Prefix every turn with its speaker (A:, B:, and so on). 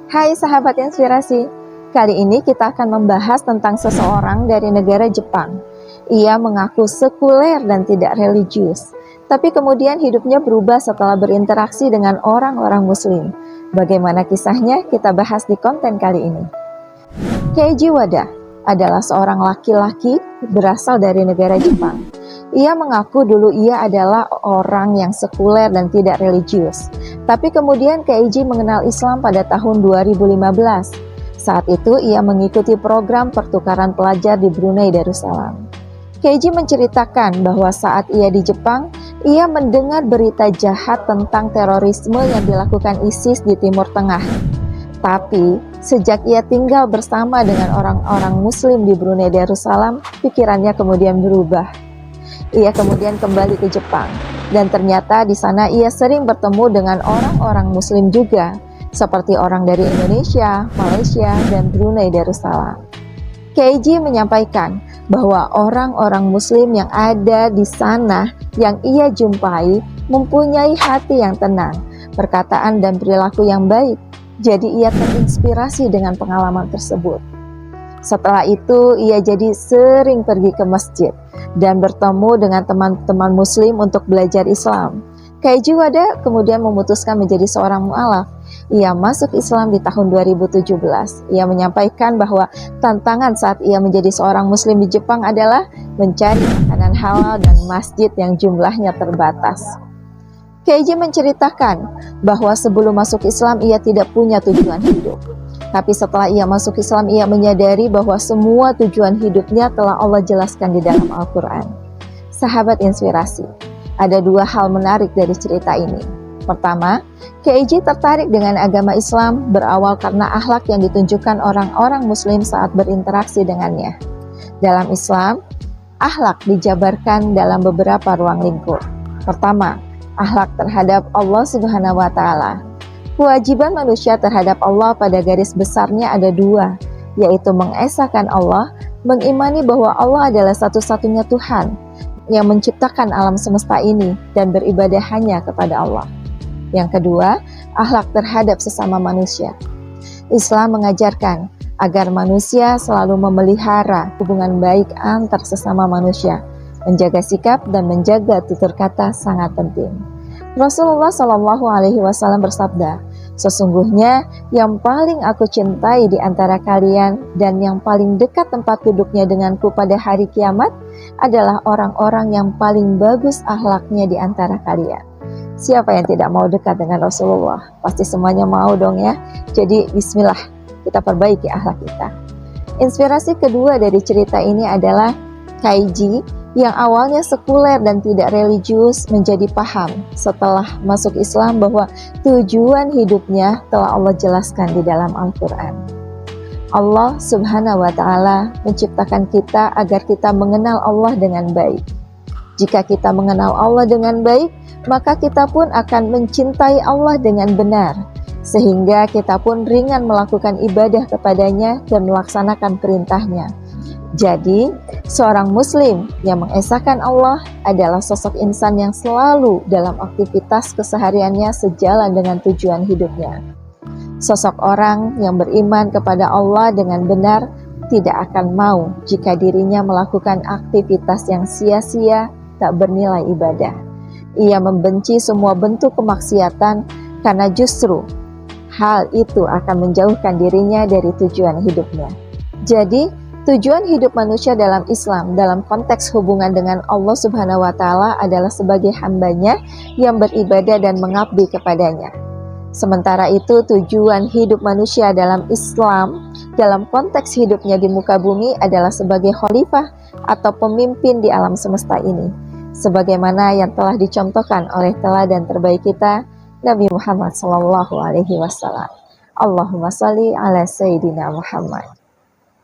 A: Hai sahabat inspirasi, kali ini kita akan membahas tentang seseorang dari negara Jepang. Ia mengaku sekuler dan tidak religius, tapi kemudian hidupnya berubah setelah berinteraksi dengan orang-orang muslim. Bagaimana kisahnya? Kita bahas di konten kali ini. Keiji Wada adalah seorang laki-laki berasal dari negara Jepang. Ia mengaku dulu ia adalah orang yang sekuler dan tidak religius. Tapi kemudian Keiji mengenal Islam pada tahun 2015. Saat itu ia mengikuti program pertukaran pelajar di Brunei Darussalam. Keiji menceritakan bahwa saat ia di Jepang, ia mendengar berita jahat tentang terorisme yang dilakukan ISIS di Timur Tengah. Tapi sejak ia tinggal bersama dengan orang-orang Muslim di Brunei Darussalam, pikirannya kemudian berubah. Ia kemudian kembali ke Jepang, dan ternyata di sana ia sering bertemu dengan orang-orang Muslim juga, seperti orang dari Indonesia, Malaysia, dan Brunei Darussalam. Keiji menyampaikan bahwa orang-orang Muslim yang ada di sana yang ia jumpai mempunyai hati yang tenang, perkataan dan perilaku yang baik. Jadi ia terinspirasi dengan pengalaman tersebut. Setelah itu ia jadi sering pergi ke masjid dan bertemu dengan teman-teman muslim untuk belajar Islam. Keiji Wada kemudian memutuskan menjadi seorang mu'alaf. Ia masuk Islam di tahun 2017. Ia menyampaikan bahwa tantangan saat ia menjadi seorang muslim di Jepang adalah mencari makanan halal dan masjid yang jumlahnya terbatas. Keiji menceritakan bahwa sebelum masuk Islam ia tidak punya tujuan hidup. Tapi setelah ia masuk Islam, ia menyadari bahwa semua tujuan hidupnya telah Allah jelaskan di dalam Al-Quran. Sahabat inspirasi, ada dua hal menarik dari cerita ini. Pertama, Keiji tertarik dengan agama Islam berawal karena akhlak yang ditunjukkan orang-orang Muslim saat berinteraksi dengannya. Dalam Islam, akhlak dijabarkan dalam beberapa ruang lingkup. Pertama, akhlak terhadap Allah Subhanahu wa Ta'ala. Kewajiban manusia terhadap Allah pada garis besarnya ada dua, yaitu mengesahkan Allah, mengimani bahwa Allah adalah satu-satunya Tuhan yang menciptakan alam semesta ini dan beribadah hanya kepada Allah. Yang kedua, akhlak terhadap sesama manusia. Islam mengajarkan agar manusia selalu memelihara hubungan baik antar sesama manusia, menjaga sikap dan menjaga tutur kata sangat penting. Rasulullah Shallallahu Alaihi Wasallam bersabda, sesungguhnya yang paling aku cintai di antara kalian dan yang paling dekat tempat duduknya denganku pada hari kiamat adalah orang-orang yang paling bagus akhlaknya di antara kalian. Siapa yang tidak mau dekat dengan Rasulullah? Pasti semuanya mau dong ya. Jadi bismillah, kita perbaiki akhlak kita. Inspirasi kedua dari cerita ini adalah Keiji yang awalnya sekuler dan tidak religius menjadi paham setelah masuk Islam bahwa tujuan hidupnya telah Allah jelaskan di dalam Al-Quran. Allah Subhanahu wa Ta'ala menciptakan kita agar kita mengenal Allah dengan baik. Jika kita mengenal Allah dengan baik, maka kita pun akan mencintai Allah dengan benar, sehingga kita pun ringan melakukan ibadah kepadanya dan melaksanakan perintahnya. Jadi, seorang muslim yang mengesahkan Allah adalah sosok insan yang selalu dalam aktivitas kesehariannya sejalan dengan tujuan hidupnya. Sosok orang yang beriman kepada Allah dengan benar tidak akan mau jika dirinya melakukan aktivitas yang sia-sia tak bernilai ibadah. Ia membenci semua bentuk kemaksiatan karena justru hal itu akan menjauhkan dirinya dari tujuan hidupnya. Jadi, tujuan hidup manusia dalam Islam dalam konteks hubungan dengan Allah Subhanahu wa Ta'ala adalah sebagai hambanya yang beribadah dan mengabdi kepadanya. Sementara itu tujuan hidup manusia dalam Islam dalam konteks hidupnya di muka bumi adalah sebagai khalifah atau pemimpin di alam semesta ini, sebagaimana yang telah dicontohkan oleh teladan terbaik kita, Nabi Muhammad SAW. Allahumma salli ala Sayyidina Muhammad.